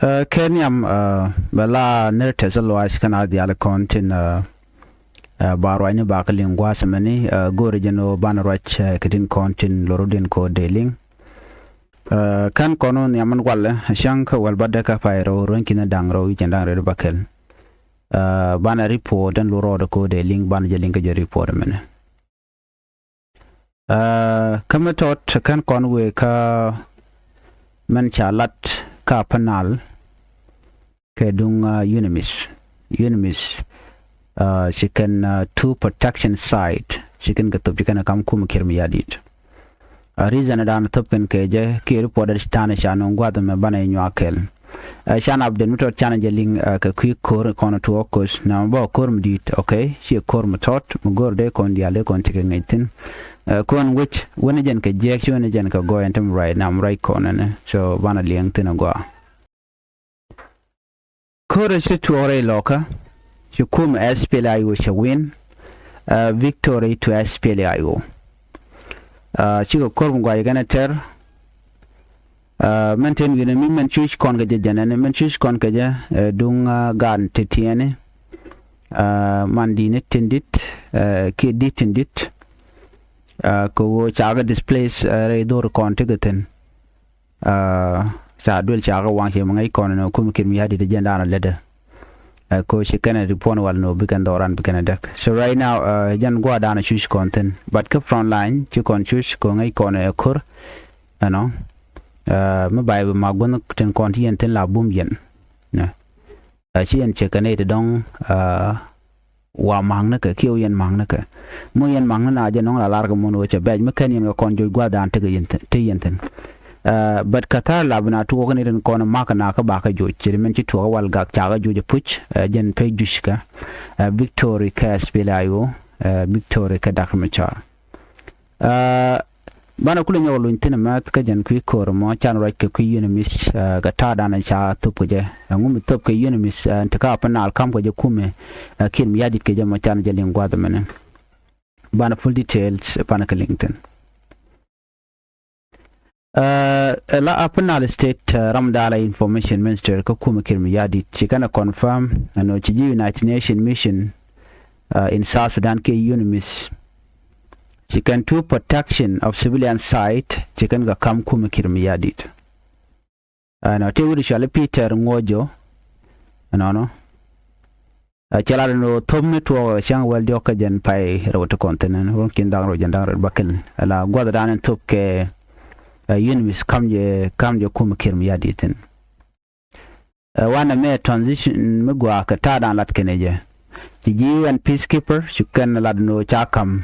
Kenyam bala nertes alwais kana diala kontin barwani bakalin gwasamani gore jeno banarwach kedin kontin lorodin ko deling kan kono nyaman wala shanka wal badaka pairo rankina dangro wijandang red bakel bana report dan lorodo ko deling bana jelinga je report mena kama tot kan konwe ka man chalat ka panal ke dung unimis she can two protection site she can get up can kam kum kirmi yadit a reason dan top kan ke je ke report stana shano ngwada me bana nyakel shan abden mutot challenge ling ka quick core kono to okos na ba korm dit okay she korm tot mugorde kon diale kon tike ngaitin kon which when jen ka je when jen ka go entem right now right corner ne so bana liang tina go kore se tuore loka she kum SPLIO she win victory to SPLIO she go korm go gana ter maintain gina mi men chuch kon ga jana ne men chuch kon ka ja dung gan tetiene mandine tindit ke ditindit ko chaga displace re dor kon tegeten sa dul chaga wang he mangai kon no kum kin mi hadi de janda na leda ko she kana report wal no bikan doran bikan dak so right now jan go dana chuch content but ke front line chi kon chuch ko ngai kon e kur ano ma bai ma gon ten konti ten la bum yen na chi en che kanai de dong wa mang na ka kiu yen mang na ka mo yen mang na je nong la lar ga mo no che baj ma kan yen kon jo gwa dan te yen ten but kata la bna tu ko ne den kon ma ka na ka ba ka jo chi men chi to wal ga cha ga jo je puch jen pe jushka victory ka SPLIO victory ka dak ma cha bana kula nyawlo intina mat ka jan kwi kor mo chan right ka kwi unimis ga ta dana cha tupu je ngum top ka unimis ntaka panal kam ko je kume kin mi yadit ke je mo chan je lingwa da mena bana full details bana ka linkedin la apnal state ramdala information minister ka kume kin mi yadit ci kana confirm no ci United Nation mission in South Sudan ke unimis chicken to protection of civilian site chicken ga kam kuma kirmi yadit na te wuri shale Peter ngojo no chala no tomme to chang wal di okajen pai rawto konten ron kin dang ro jandang ro bakel ala goda dan top ke unimis kamje kuma kirmi yaditin wana me transition mugwa ka ta dan lat keneje ji and peacekeeper chicken lad no chakam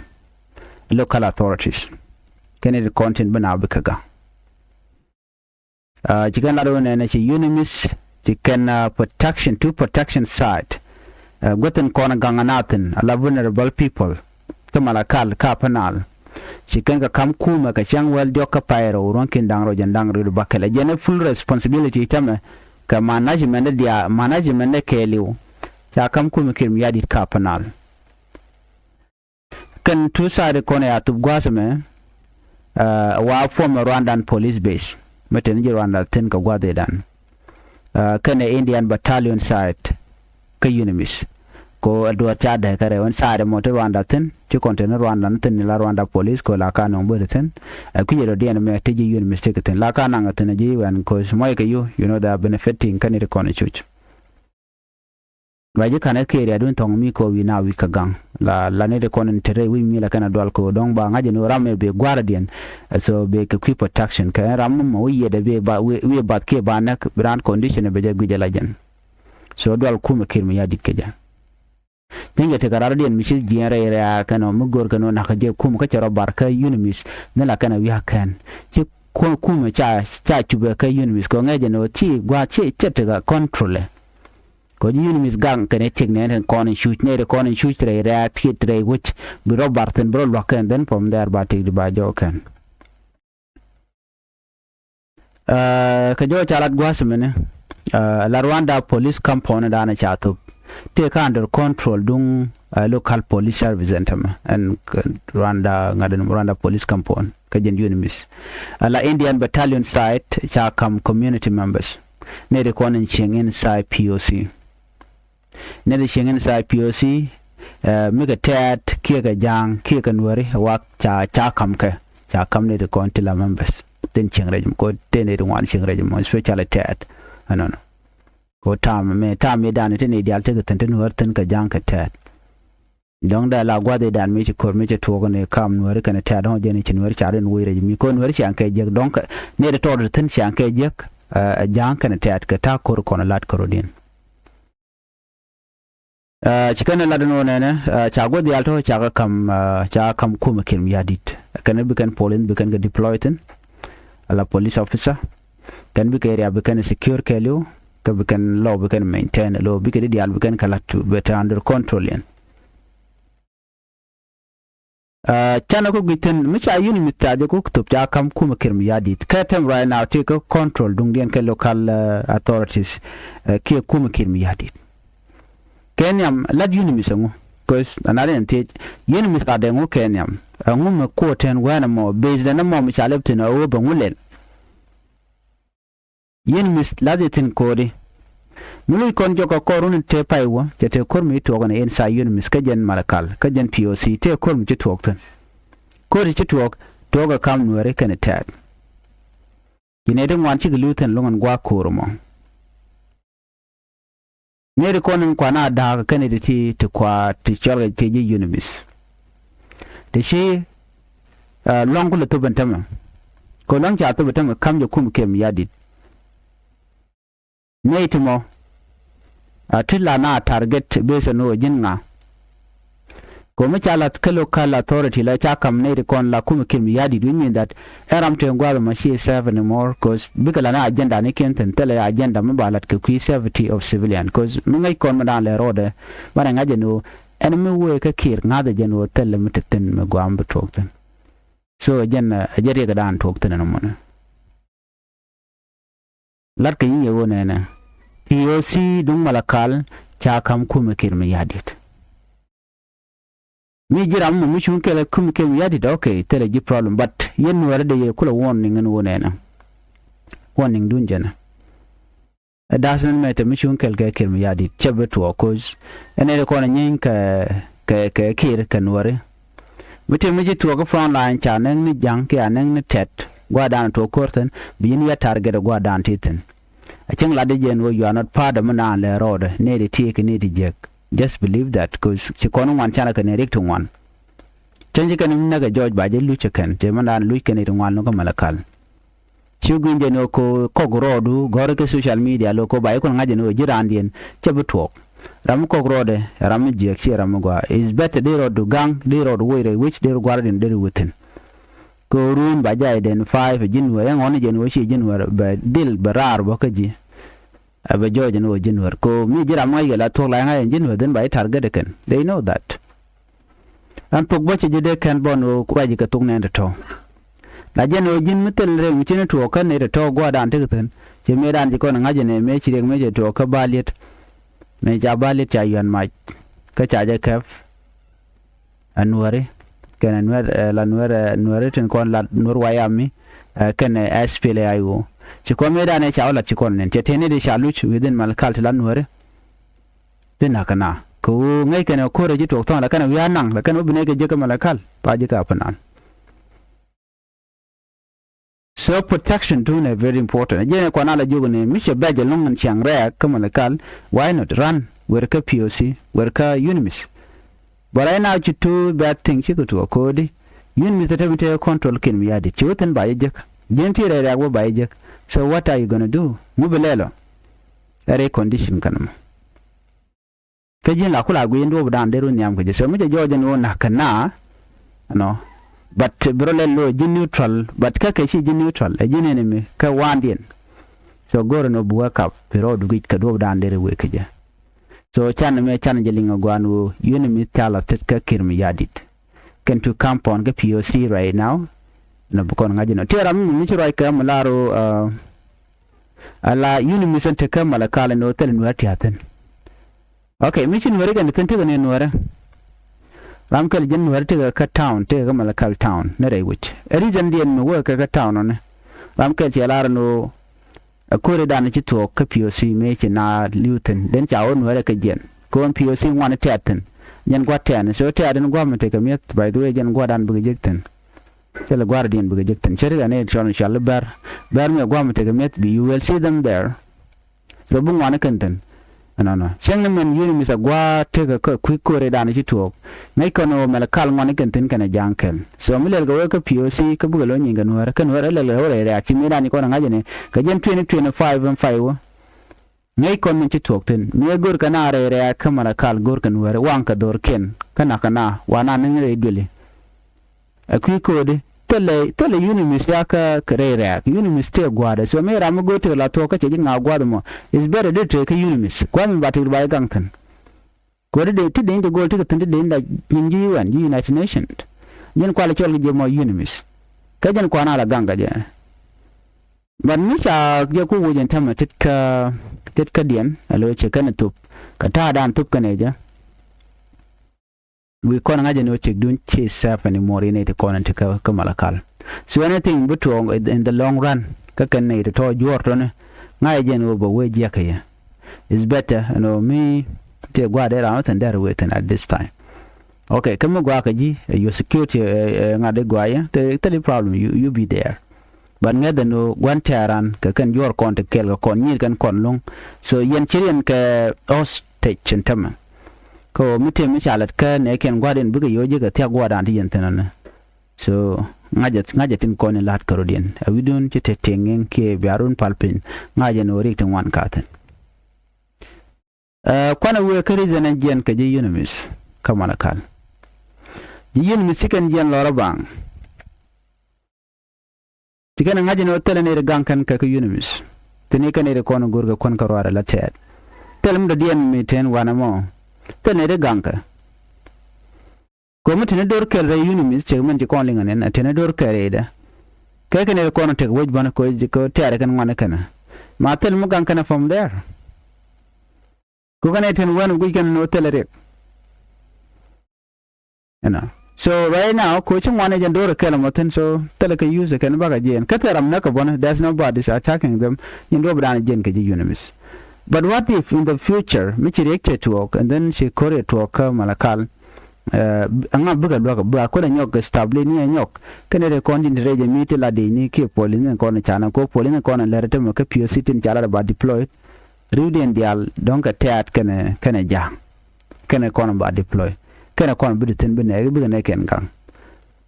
local authorities Kennedy content bana bikaga chicken lado ne chi unimis chicken protection site goten kona ganganatin ala vulnerable people kamalakal ka panal chicken ka kam kuma ka chang wel joka pairo ronkin dangro jandang ru bakala jene full responsibility tame ka management ne keliu cha kam kuma kirmi yadi ka panal kan two side kone ya tubgwasme wa former Rwandan police base meten je Rwanda ten ka gwade dan kan Indian battalion site ka unimis ko do chada kare on side motor Rwanda ten ti container Rwanda ten la Rwanda police ko la kana ngbe ten ku yero den me te je unimis te ten la kana ngaten je wan ko moy ka you know the benefiting kan ire kone chuch waje kana kere adun tong mi ko wi na wi ka gang la ne de konen tere wi mi la kana dwal ko dong ba ngaje no ramme be guardian so be ka quick protection ka ram mo wi de be ba wi ba ke ba nak brand condition be je guje la jen so dwal ku me kirmi ya dikke ja tinga te karar den mi ci jere ya kana mu gor kana na ka je ku ka cero barka unimis ne la kana wi hakan ci ko ku me cha chube ka unimis ko ngaje no ci gwa ci chete ga control ko unimis gang kene tigne ne kon shoot ne kon shoot re react hit re which bro barten bro loken then from there ba take ba joken ka jo chalat gwasmene la Rwanda police component ana chatu take under control dung local police service entama and Rwanda police component ka jen unimis la Indian battalion site cha kam community members ne de kon inside POC ne de inside POC mi ga tat kia ga jang kia ga nuari wak cha kam ne de kon tila members den ching rejum ko den de wan ching rejum especially tat anon ko tam me dan te ne dial te ga ten nuar ten ka jang ka tat dong da la gwa de dan mi ko mi to ne kam nuari kana tat don je ne chin nuari cha ren wi rejum ko nuari chan ka je donc ne de to ten chan ka je jang kana tat ka ta ko ko na lat ko din chikana ladano nene chago di alto chaga kam kuma kim yadit kana bikan polin bikan ga deployed ala police officer kan bi area bikan secure kelu ka bikan law bikan maintain law bikan di al bikan kalatu better under control yen chana ko giten micha yuni mitaje ko tup ja kam kuma kim yadit katam right now take control dung den ka local authorities ke kuma kim yadit Kenyam lad unimisangu cause another ente unimis adengu Kenyam angu ko ten wana mo based na mo michalebtin o bangulel unimis ladetin kodi mulu kon joko korun te paiwa jete kormi to gona inside unimis kajen malakal kajen POC te kormi ci toktan kodi ci tok toga kam nuare kan tat yinedin wan ci gluten lungan gwa kormo Nere konin kwana da kane da ti kwa ti chorga ti ji unimis. Da shi long kula to bantama. Ko long cha to bantama kam jo kum kem yadit. Ne timo atilla na target base no jinga. Ko me chala local authority la cha kam ne kon la kum kem yadit we mean that eram to ngwa ma shi serve anymore cause bigala na agenda ne kenten tele agenda me balat ke safety of civilian cause me ngai kon madan le rode bara ngaje no enemy we ka kir ngada jeno tele meten me gwam betokten so jenna ajeri ga dan tokten no mona lar ke yin yewo ne POC dung malakal cha kam kum kir me yadit mi jiram mu chun kele kum kem yadi da okay tele ji problem but yen wara de ye kula warning en wonena warning dun jana it doesn't matter mi chun kele kem yadi chebe to cause ene ko na nyin ka kir kan ware mite mi ji to ko front line cha nen ni jang ke anen ni tet gwa dan to korten bin ya target gwa dan titen a ching la de jen wo you are not part of man le road ne de take ne de jek just believe that because chikono wan chana kan erect one change kan naga George baje luche kan je mandan luche kan wan no malakal chugun je no ko rodu gore ke social media lo ko baye ko ngaje no jirandien chebutok ram ko rode ram je chi ram gwa is better they road gang they road way which they guarding they within ko ruin baje identify jinwa yang on je no shi jinwa ba dil barar bokaji aba George no jinwar ko mi jira mai la to la ngai jinwar den bai target kan they know that an to boche jide kan bono kwaji ka tung ne to la jeno jin mitel re mi tin to kan ne to gwa dan tikten je me dan ji ko ngaje ne me chire me je to ka balit me ja balit cha yan mai ka cha je kaf anware kan anwar la nuare tin kon la nur wayami kan SPL ayo chiko me da ne cha wala chiko ne tene de shaluch within malakal lan nuare dina kana ko ngai kana ko reji to la kana wiya nang la kana ubine ke je ka malakal pa je ka panan so protection do ne very important je ne kwana la jogo ne mi che baje longan chiang re ka malakal why not run where ka POC where ka unimis but I now to bad thing chiko to ko di unimis ta bite control kin mi yadi chiwten ba je jenti re ra go ba je. So what are you going to do? Mubelelo. Ere condition kanam. Kajin la kula gwe ndo budan deru nyam kuje. So muje George no nakana no. But brolelo jin neutral but kaka shi jin neutral. Jin enemy ka wandien. So goro no buwa kap pero du git ka do budan deru we kuje. So chan me chan jelinga gwanu unimi tala tet ka kirmi yadit. Can to camp on the POC right now. Na bukon ngaji no tera mi chiro ka malaro ala yuni misante ka malakala no tel no atiaten okay mi chin wari kan tente ne nuara ram kal jin wari te ka town te ka malakal town ne re which a reason dien no work ka town on ram kal ti alar no a kore dan ci to ka POC me ci na liuten den cha on wala ka jen ko POC wan taten jen gwa tan so ta den gwa mate ka met by the way jen gwa dan bu jekten c'est le guardian bu jekten chere ga ne chon inshallah bar me gwa mate ka met bi you will see them there so bu wan kanten no sheng men yuni misa gwa te ka ku kore dan ci to ngai kono Malakal wan kanten kana jankel so mi le ga ka POC ka bu lo nyinga Nuer kan Nuer le re ci mi dan ko na ngaje ne ka jen 2025 and 5 ngai kon min ci tokten mi gor kana re ka Malakal gor kan Nuer wan ka dor ken kana wana min re dole akui kode tele yuni mis ya ka re yuni mis te gwada so me ram go te la to ka ce nga gwada mo is better de te ka yuni mis kwan ba te ba gangtan ko de te de go te ka tende de nda nyingi UN United Nations jen kwala chol ge mo yuni mis ka jen kwana la ganga je ban mi sa ge ku wojen tamma tit ka dien alo ce kana tup ka ta dan tup kana ja we kon ngaje no check don't chase self anymore in it kon to ka Malakal so anything but in the long run ka kan ne to jor to ne ngai je no bo we je ka ya is better me te gwa de ra tan there waiting at this time okay come gwa ka ji your security ngade gwa ya the problem you be there but ngade no gwan taran ka kan jor kon to kel kon nyir kan kon long so yen chirian ka hostage chentama ko mite mi chalat ka ne ken gwaden buga yoje ga tia gwadan ti yentana so ngaje tin ko ne lat karodien a widon ci tetengen ke biarun palpin ngaje no ritin wan katen kwana we karizen jen ka je unimis ka Malakal ji unimis kan jen lora bang tikana ngaje no tele ne gankan ka unimis tene kan ne ko no gurga kon karwara latet telum do dien mi ten wana mo tene de ganka ko mutene dor kel re unimis chegmen ji kon linganen atene dor kereda keke ne ko no tek woj bana ko tare kan ngane kana ma tel mu ganka na from there ko kana ten wan gu kan no telere so right now ko chin wane jan dor kel moten so teleka use kan baga jen kataram na ka bona there's nobody is attacking them in do bran jen ke ji unimis. But what if in the future, Michi reacted to work and then she corrected to work Malakal? Anga buga ba ko nyok stable ni nyok kene re kondi reje miti la de ni ke polin ko na chana ko polin ko na lerte mo ke POC tin chala ba deploy ruden dial donc teat kene ja kene ko na ba deploy kene ko na biditin bi ne ken gang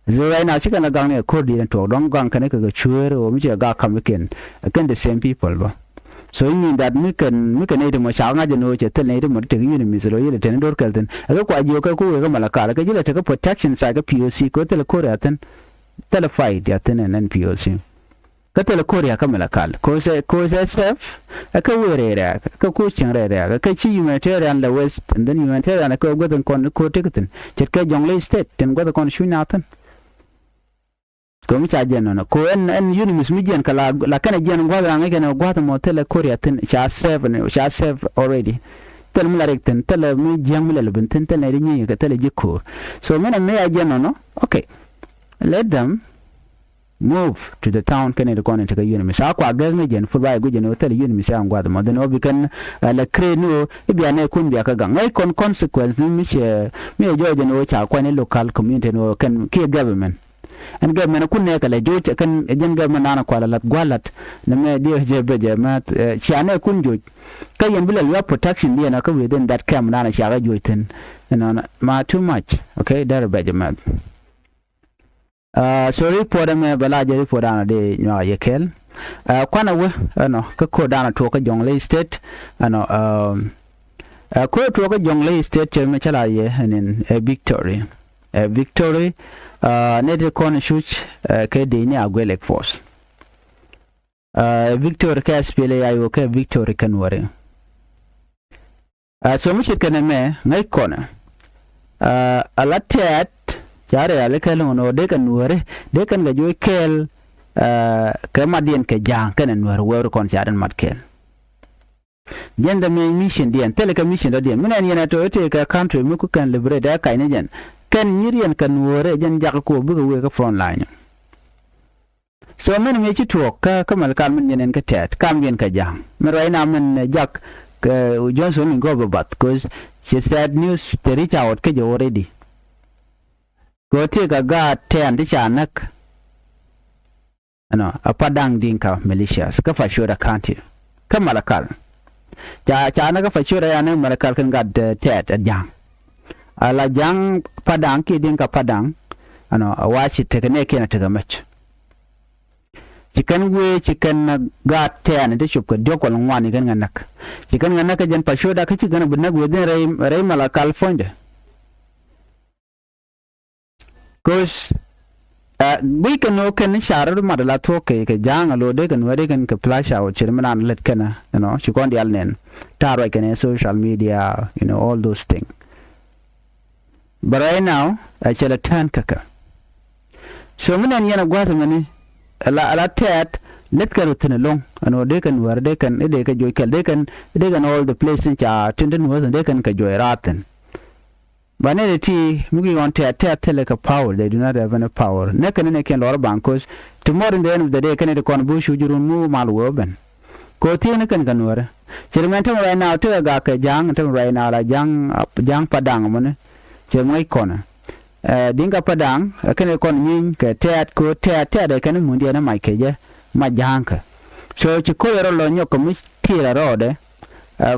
so right now chika na gang ne ko di to don gang kene ka chuer o mi ga kam ken the same people ba. So you mean that we can need mo cha nga jeno che tel ne mo te yuni mi zero yele ten dor kalten aga kwa jo ka ku ga Malakal ka jile te ka protection sa ga POC ko tel ko raten tel fight ya ten en POC ka tel ko ya ka Malakal ko se self aka were ra ka ku chin ra ka chi humanitarian la west and then humanitarian ka go den kon ko tekten chet ka jongle state ten go kon shu natan ko mi cha jeno no ko en unimis mi jen kala la kana jen gwada ngai kana gwada mo tele korea tin cha 7 already tel mi la rekten tel mi jen mi la benten tel ne ni ka tel jiko so mena me ajeno no okay let them move to the town kana de kona taka unimis akwa gazme jen fu ba guje no tel unimis an gwada mo den obi kan la kreno ibia ne kun bia ka ga ngai kon consequence mi che mi joje no cha kwa ne local community no kan ke government and government kunne kala joje kan jen government ana kwala lat gwalat na me dio je beje mat chane kun joj kayen bilal your protection dia na ka within that camp na shaga joiten ma too much okay there beje mat so report me bala je report ana de nyaa yekel kwana we no ka ko dana to ka jongle state ko to ka jongle state me chala ye hanin victory victory ne de kon shuch ke de ni agwelek force victory ka spele ayo ka victory kanware so mi shikane me ngai kona alatet chare ale kelo no de kanware de kan ga joy kel ka madien ke jang kan nware wer kon charan matkel jenda me mission dien teleka mission do dien minen yana to te ka country mu ku kan liberate da kai ne jen kan nyirian kan wore jen jak ko buga we ka front line so men me chi tuok ka Malakal men yenen ka tet kam yen ka jang men right now men jak Johnson go babat because she said news to reach out ka already go take a god ten di chanak ano apadang dinka militias ka fa sure county ka Malakal cha na ka fa sure ya ne Malakal kan gad tet jang ala jang padang ki dinka padang ano awachi tekene kena tega match chicken we chicken gat ten de chup ko dokol ngwani gan nganak chicken nganak jan pa shoda ka chicken bunag we den ray Malakal fonde cause we can no can sharar madala to ke jang alo de kan wade kan ka flash out chirman let kana she kon di alnen taro kan social media all those things but right now I shall turn kaka so minan yana gwata mani ala tet let ka rutin long de kan war de kan de ka joy kel de kan all the places cha tinden was de kan ka joy raten banere ti mugi on tet like a power they do not have any power ne kan lor bankos tomorrow in the end of the day kan de kon bu shujurun mu mal woben ko ti ne kan war chirmenta right now to ga ka jang to right now la jang padang mon chirmai kona dinga padang kan kon nyin ka tet ko tet de kan mun dia na mai ke je ma janka so ci ko yoro lo nyoko mi tira rode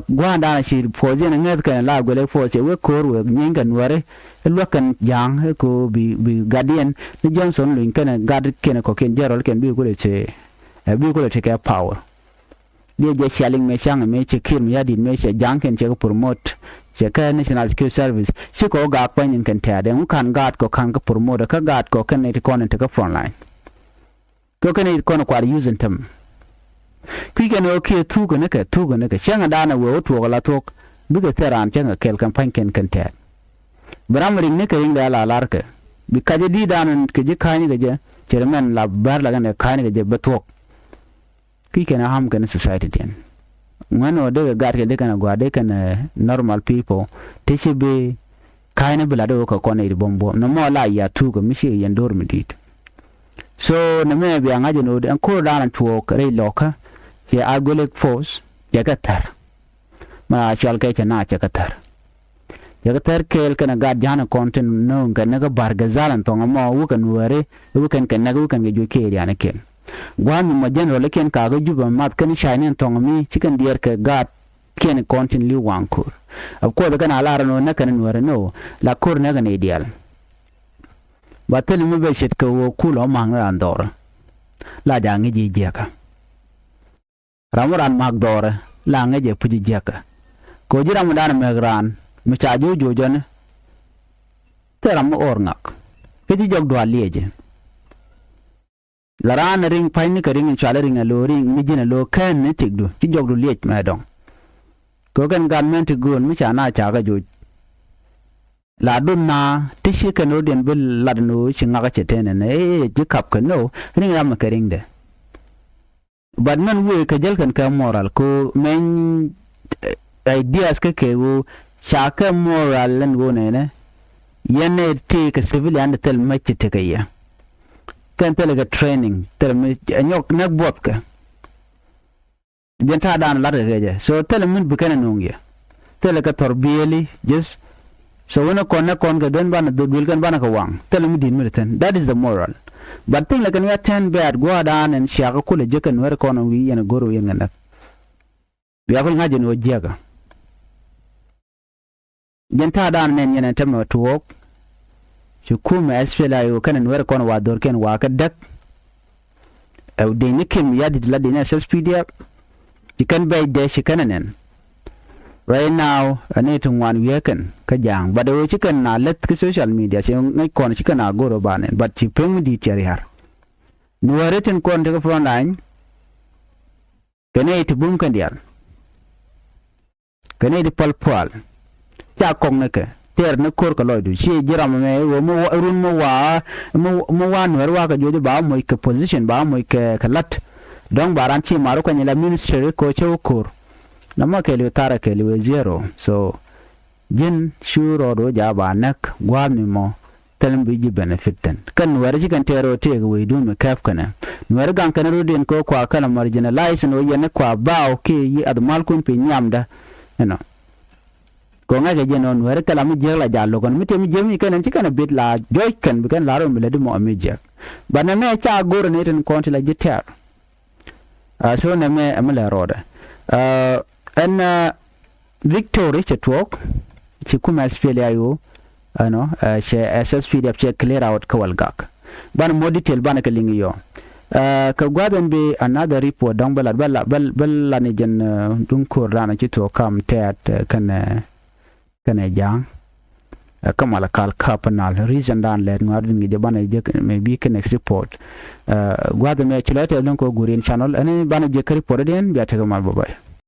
gwanda na shi foje na nget kan la gole foje we kor we nyin kan ware lo kan jang ko bi guardian ni Johnson lin kan gad ken ko ken jerol ken bi ko le te ka power dia je shaling me chang me ci kim ya din me che jang ken che ko promote che national security service si ko ga kwanyin kan ta de kan gad ko kan ka promote ka gad ko kan ne ko ne ta front line ko kan ne ko kwar using them ki kan okay tu ko ne ka changa dana wo to la tok bi ga teran changa kel campaign kan ta bramring ne ka ring da la larka bi ka je di danan ke je kani ga je chairman la bar la ne kani ga je batok ki kan ham kan society den ngano de ga de kana gwa de kana normal people tishibe kaina bilado ko kone di bombo no mo la ya tu ko mishi yandor midit so na me bi anga no an ko dana tuo kare loka je agolek force jagatar ma chal ke chana jagatar kel kana ga jana content no ngana ga barga zalan to ngamo wu kan ware wu kan ga jo ke yana ken gwami ma general ken ka ga juba mat kan shainen to ngami chicken dier ka ga ken content li wankur of course kana ala no na kan ware no la kur na ga ne ideal batel mu be shet ko kulo manga andor la jangi ji jeka ramuran magdore la ngeje puji jeka ko jira mu dana megran mu chajo jojon teram orngak kedi jog do alieje laran ring pain ka ring chala ring lo ring mijina lo kan ne tigdu ti jog do liej ma dong ko kan government gon mu chana chaga joj la dunna tishi ka no den bil ladno chinga ka chetene ne jikap ka no ring ram ka ring de bad man we ka jel kan ka moral ko men ideas ka ke wo chaka moral lan go ne yene te ka civilian tel machi te kaya kan tel ga training tel me nyok nak bot ka jenta dan la de je so tel min bukana nongya tel ka torbiyeli just so when kon ga den bana do bil kan bana ka wang tel mi din militan that is the moral but thing like an ten bad go down and shaka kula jekan wer kono wi yana goro yana nak biya ko ngaje no jega jenta dan men yana tamma to work shi kuma asfela yo kanan wer kono wa dor ken wa ka dak au de nikim ya di la de na SSPD you can buy de shi kananen right now ane tun wan weekend ka jang but we chicken na let ka social media she ngai kon chicken na goro banen but chi pem di chari har nuare ten kon de front line kane it bum kan dial kane di palpal cha kong ne ke ter ne kor ka loidu shi jiram me wo mo run mo wan wer wa ka jojo ba mo ke position ba mo ke kalat don baran chi maru kan la ministry ko che kor nama kele tara kele zero so jin shuro do jaba nak gwami mo talim biji benefitan kan Nuer jikan tero te we dun me kaf kana Nuer gan kana rudin ko kwa kana marginalize no yene kwa bao ke yi admal kun pe nyamda ko nga je non Nuer kala mi jela jallo kon mi te mi jemi kan ci kana bit la joy kan bi kan la ro mi le di mo amije bana me cha gor ne ten konti la jitter so na me amala roda en Victory chetwok ci kuma SPLA yo she SSPDF che clear out ka walgak ban mo detail ban ka lingi yo ka gwaben be another report don bala ne jen dun ko rana ci to kam tet kana jang ka Malakal kapanal reason dan le ngad ngi je ban je me bi ka next report gwaben me ci lete don ko gurin channel ani ban je ka report den biya ta mal babay